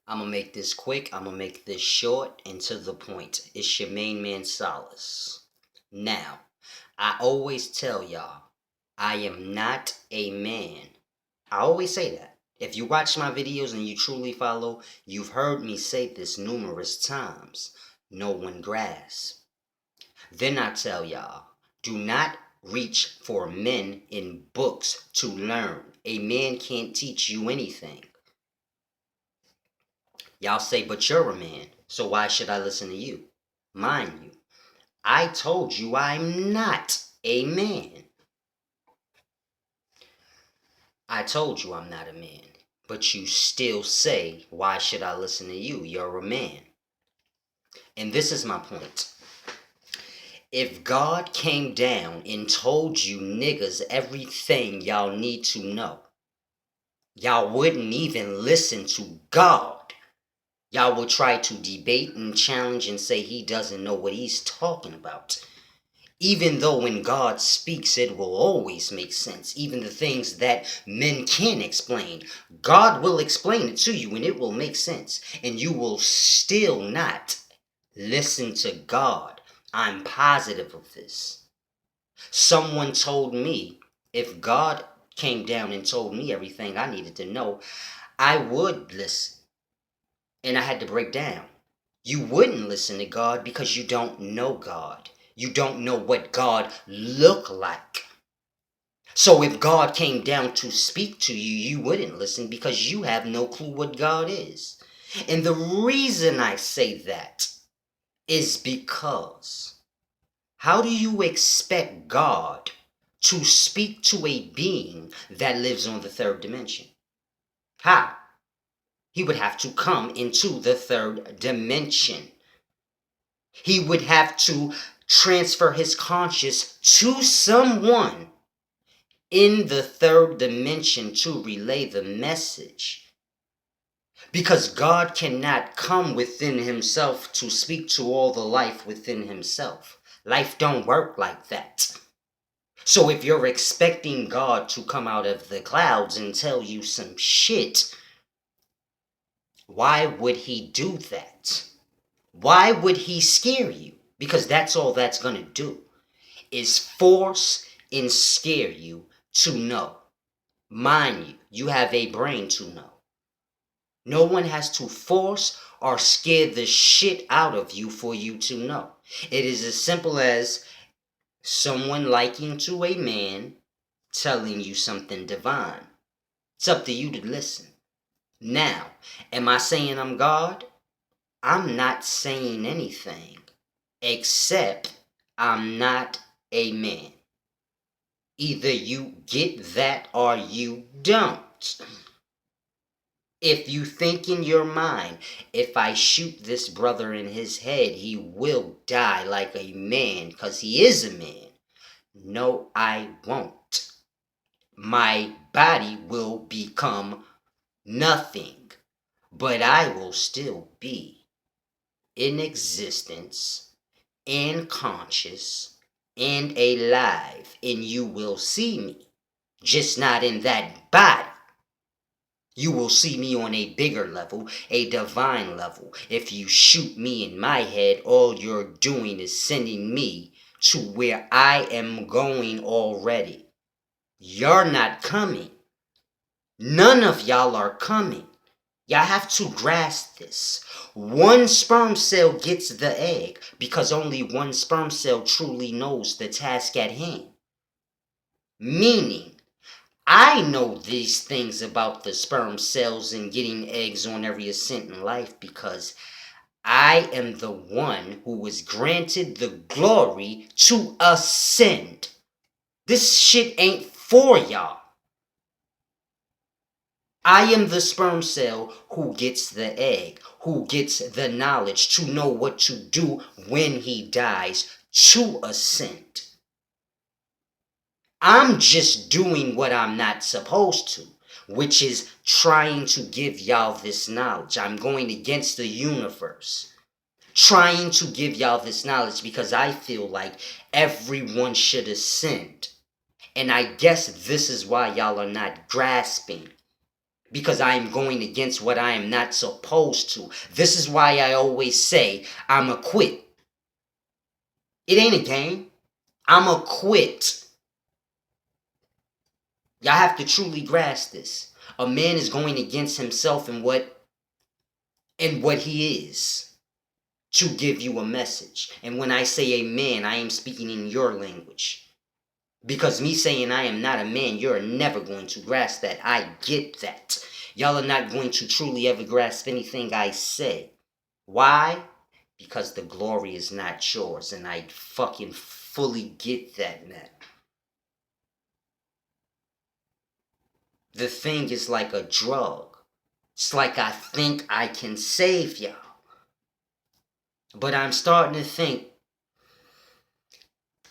I'm going to make this quick. I'm going to make this short and to the point. It's your main man, Solace. Now, I always tell y'all, I am not a man. I always say that. If you watch my videos and you truly follow, you've heard me say this numerous times. No one grasps. Then I tell y'all, do not reach for men in books to learn. A man can't teach you anything. Y'all say, but you're a man, so why should I listen to you? Mind you, I told you I'm not a man. I told you I'm not a man, but you still say, why should I listen to you? You're a man. And this is my point. If God came down and told you niggas everything y'all need to know, y'all wouldn't even listen to God. Y'all will try to debate and challenge and say he doesn't know what he's talking about. Even though when God speaks, it will always make sense. Even the things that men can't explain, God will explain it to you and it will make sense. And you will still not listen to God. I'm positive of this. Someone told me if God came down and told me everything I needed to know, I would listen. And I had to break down. You wouldn't listen to God because you don't know God. You don't know what God look like. So if God came down to speak to you, you wouldn't listen because you have no clue what God is. And the reason I say that is because how do you expect God to speak to a being that lives on the third dimension? How? He would have to come into the third dimension. He would have to transfer his conscious to someone in the third dimension to relay the message. Because God cannot come within himself to speak to all the life within himself. Life don't work like that. So if you're expecting God to come out of the clouds and tell you some shit, why would he do that? Why would he scare you? Because that's all that's going to do, is force and scare you to know. Mind you, you have a brain to know. No one has to force or scare the shit out of you for you to know. It is as simple as someone liking to a man telling you something divine. It's up to you to listen. Now, am I saying I'm God? I'm not saying anything, except I'm not a man. Either you get that or you don't. If you think in your mind, if I shoot this brother in his head, he will die like a man because he is a man. No, I won't. My body will become nothing, but I will still be in existence and conscious and alive, and you will see me, just not in that body. You will see me on a bigger level, a divine level. If you shoot me in my head, all you're doing is sending me to where I am going already. You're not coming. None of y'all are coming. Y'all have to grasp this. One sperm cell gets the egg because only one sperm cell truly knows the task at hand. Meaning, I know these things about the sperm cells and getting eggs on every ascent in life because I am the one who was granted the glory to ascend. This shit ain't for y'all. I am the sperm cell who gets the egg, who gets the knowledge to know what to do when he dies to ascend. I'm just doing what I'm not supposed to, which is trying to give y'all this knowledge. I'm going against the universe, trying to give y'all this knowledge because I feel like everyone should ascend. And I guess this is why y'all are not grasping. because I am going against what I am not supposed to. This is why I always say I'm a quit. It ain't a game. I'm a quit. Y'all have to truly grasp this. A man is going against himself and what he is to give you a message. And when I say a man, I am speaking in your language. Because me saying I am not a man, you're never going to grasp that. I get that. Y'all are not going to truly ever grasp anything I say. Why? Because the glory is not yours. And I fucking fully get that, man. The thing is like a drug. It's like I think I can save y'all. But I'm starting to think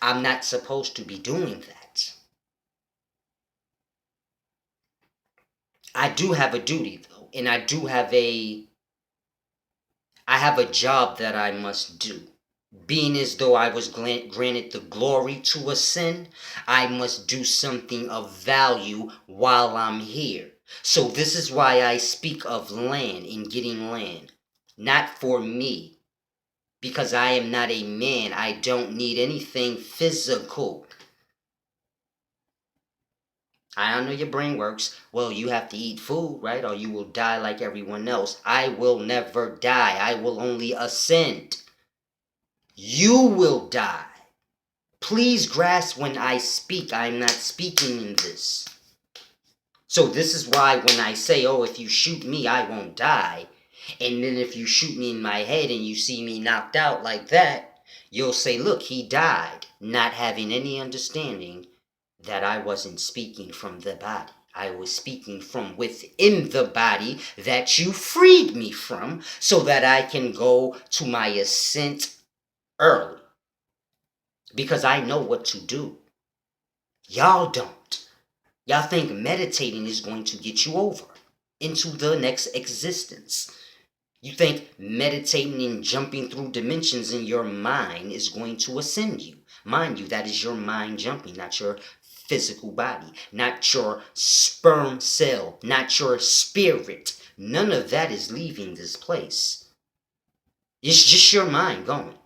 I'm not supposed to be doing that. I do have a duty though, and I have a job that I must do. Being as though I was granted the glory to ascend, I must do something of value while I'm here. So this is why I speak of land and getting land. Not for me. Because I am not a man, I don't need anything physical. I don't know your brain works. Well, you have to eat food, right? Or you will die like everyone else. I will never die. I will only ascend. You will die. Please grasp when I speak. I'm not speaking in this. So this is why when I say, oh, if you shoot me, I won't die. And then if you shoot me in my head and you see me knocked out like that, you'll say, look, he died, not having any understanding that I wasn't speaking from the body. I was speaking from within the body that you freed me from so that I can go to my ascent early. Because I know what to do. Y'all don't. Y'all think meditating is going to get you over into the next existence. You think meditating and jumping through dimensions in your mind is going to ascend you. Mind you, that is your mind jumping, not your physical body, not your sperm cell, not your spirit. None of that is leaving this place. It's just your mind going.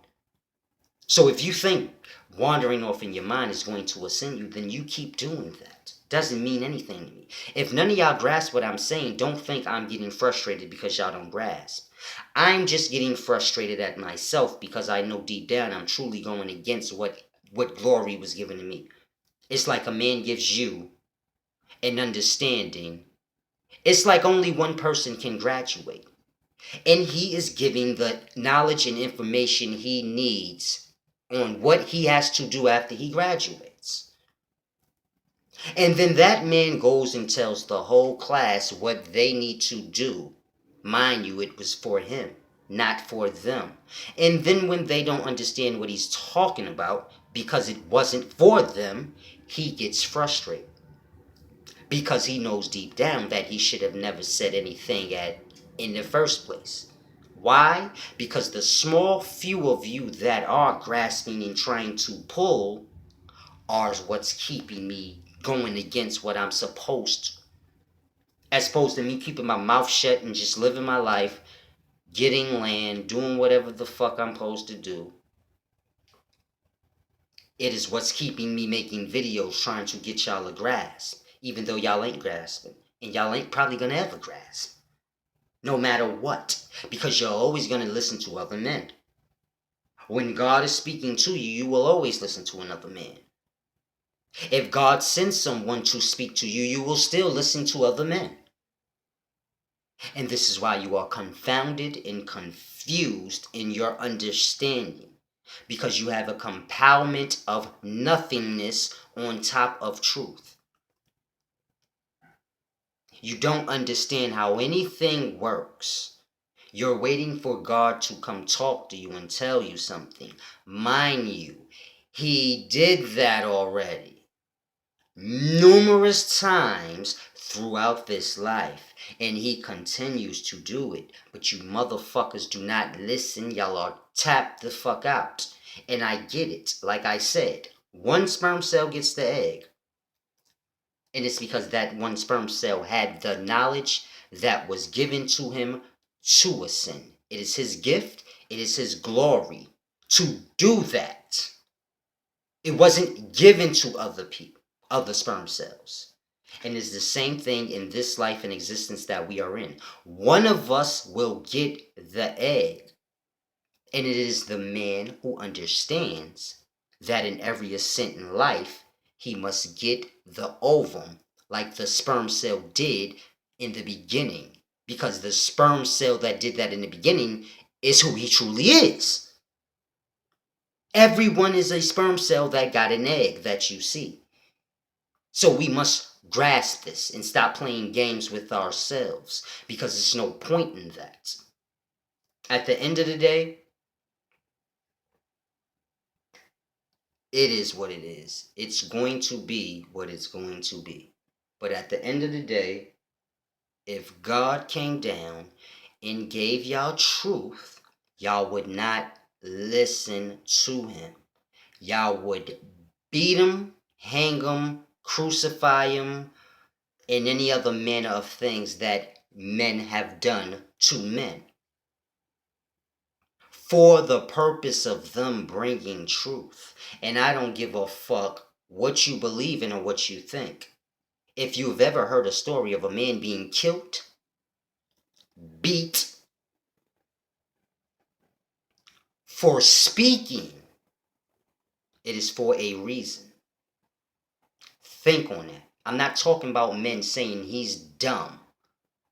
So if you think wandering off in your mind is going to ascend you, then you keep doing that. Doesn't mean anything to me. If none of y'all grasp what I'm saying, don't think I'm getting frustrated because y'all don't grasp. I'm just getting frustrated at myself because I know deep down I'm truly going against what glory was given to me. It's like a man gives you an understanding. It's like only one person can graduate. And he is giving the knowledge and information he needs on what he has to do after he graduates. And then that man goes and tells the whole class what they need to do. Mind you, it was for him, not for them. And then when they don't understand what he's talking about because it wasn't for them, he gets frustrated. Because he knows deep down that he should have never said anything in the first place. Why? Because the small few of you that are grasping and trying to pull are what's keeping me going against what I'm supposed to. As opposed to me keeping my mouth shut and just living my life, getting land, doing whatever the fuck I'm supposed to do. It is what's keeping me making videos trying to get y'all a grasp. Even though y'all ain't grasping. And y'all ain't probably gonna ever grasp. No matter what. Because you're always gonna listen to other men. When God is speaking to you, you will always listen to another man. If God sends someone to speak to you, you will still listen to other men. And this is why you are confounded and confused in your understanding. Because you have a compoundment of nothingness on top of truth. You don't understand how anything works. You're waiting for God to come talk to you and tell you something. Mind you, he did that already. Numerous times throughout this life. And he continues to do it. But you motherfuckers do not listen. Y'all are tapped the fuck out. And I get it. Like I said, one sperm cell gets the egg. And it's because that one sperm cell had the knowledge that was given to him to ascend. It is his gift, it is his glory to do that. It wasn't given to other people, other sperm cells. And it's the same thing in this life and existence that we are in. One of us will get the egg. And it is the man who understands that in every ascent in life, he must get the ovum like the sperm cell did in the beginning. Because the sperm cell that did that in the beginning is who he truly is. Everyone is a sperm cell that got an egg that you see. So we must grasp this and stop playing games with ourselves, because there's no point in that. At the end of the day, it is what it is. It's going to be what it's going to be. But at the end of the day, if God came down and gave y'all truth, y'all would not listen to him. Y'all would beat him, hang him, crucify him, and any other manner of things that men have done to men, for the purpose of them bringing truth. And I don't give a fuck what you believe in or what you think. If you've ever heard a story of a man being killed, beat, for speaking, it is for a reason. Think on that. I'm not talking about men saying he's dumb.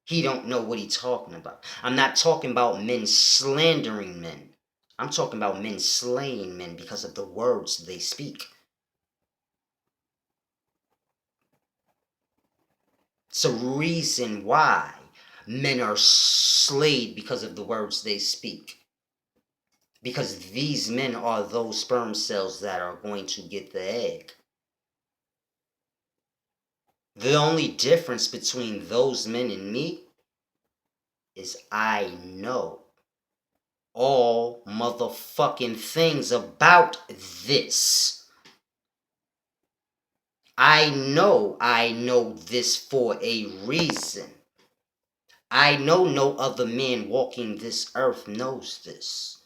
He don't know what he's talking about. I'm not talking about men slandering men. I'm talking about men slaying men because of the words they speak. It's a reason why men are slayed because of the words they speak. Because these men are those sperm cells that are going to get the egg. The only difference between those men and me is I know all motherfucking things about this. I know this for a reason. I know no other man walking this earth knows this.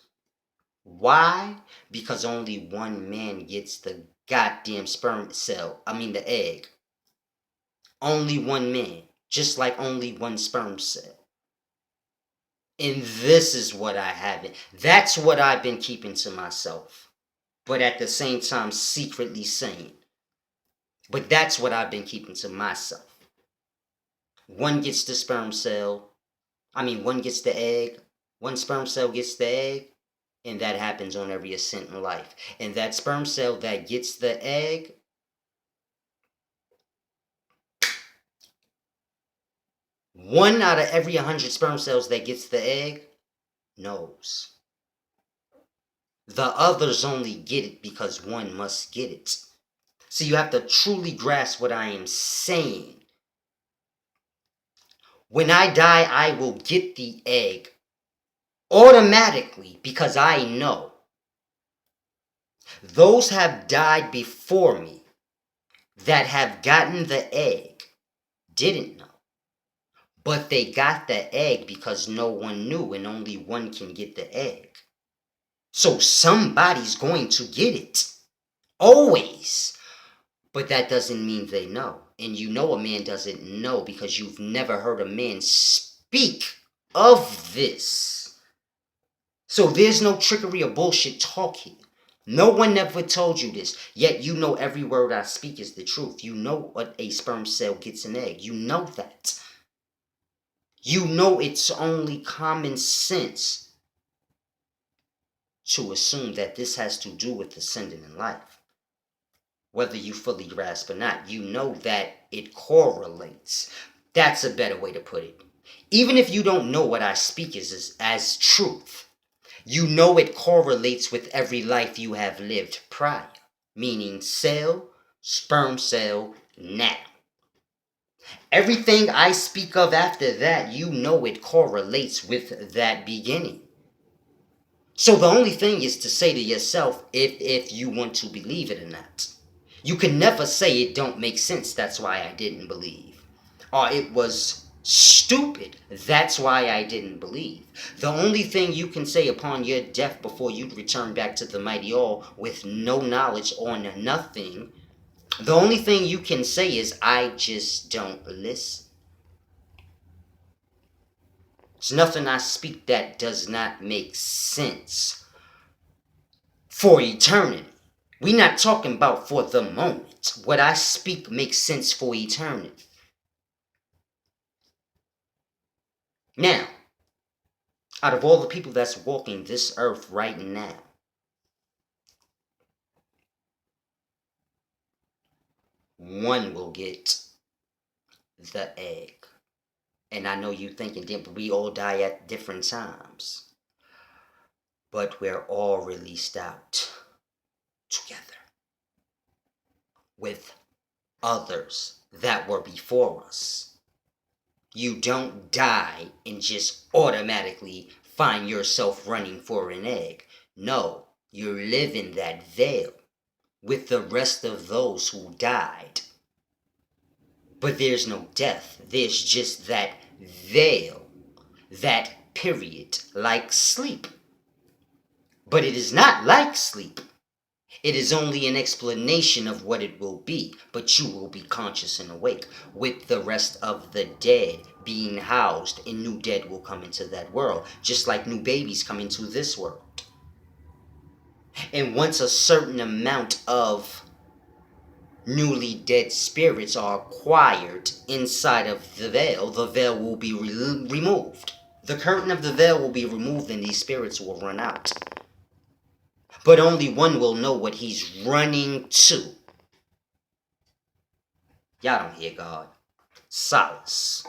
Why? Because only one man gets the goddamn the egg. Only one man. Just like only one sperm cell. And this is what I haven't. That's what I've been keeping to myself. But at the same time, secretly saying. But that's what I've been keeping to myself. One gets the one gets the egg. One sperm cell gets the egg. And that happens on every ascent in life. And that sperm cell that gets the egg, one out of every 100 sperm cells that gets the egg knows. The others only get it because one must get it. So you have to truly grasp what I am saying. When I die, I will get the egg automatically because I know. Those have died before me that have gotten the egg didn't know. But they got the egg because no one knew and only one can get the egg. So somebody's going to get it. Always. But that doesn't mean they know. And you know a man doesn't know because you've never heard a man speak of this. So there's no trickery or bullshit talk here. No one ever told you this. Yet you know every word I speak is the truth. You know what a sperm cell gets an egg. You know that. You know it's only common sense to assume that this has to do with ascending in life. Whether you fully grasp or not, you know that it correlates. That's a better way to put it. Even if you don't know what I speak as truth, you know it correlates with every life you have lived prior. Meaning cell, sperm cell, now. Everything I speak of after that, you know it correlates with that beginning. So the only thing is to say to yourself if you want to believe it or not. You can never say it don't make sense, that's why I didn't believe. Or it was stupid, that's why I didn't believe. The only thing you can say upon your death before you return back to the mighty all with no knowledge on nothing, the only thing you can say is, I just don't listen. There's nothing I speak that does not make sense for eternity. We're not talking about for the moment. What I speak makes sense for eternity. Now, out of all the people that's walking this earth right now, one will get the egg. And I know you thinking, we all die at different times. But we're all released out together with others that were before us. You don't die and just automatically find yourself running for an egg. No, you live in that veil with the rest of those who died. But there's no death. There's just that veil, that period, like sleep. But it is not like sleep. It is only an explanation of what it will be, but you will be conscious and awake, with the rest of the dead being housed, and new dead will come into that world, just like new babies come into this world. And once a certain amount of newly dead spirits are acquired inside of the veil will be removed. The curtain of the veil will be removed and these spirits will run out. But only one will know what he's running to. Y'all don't hear God. Solace.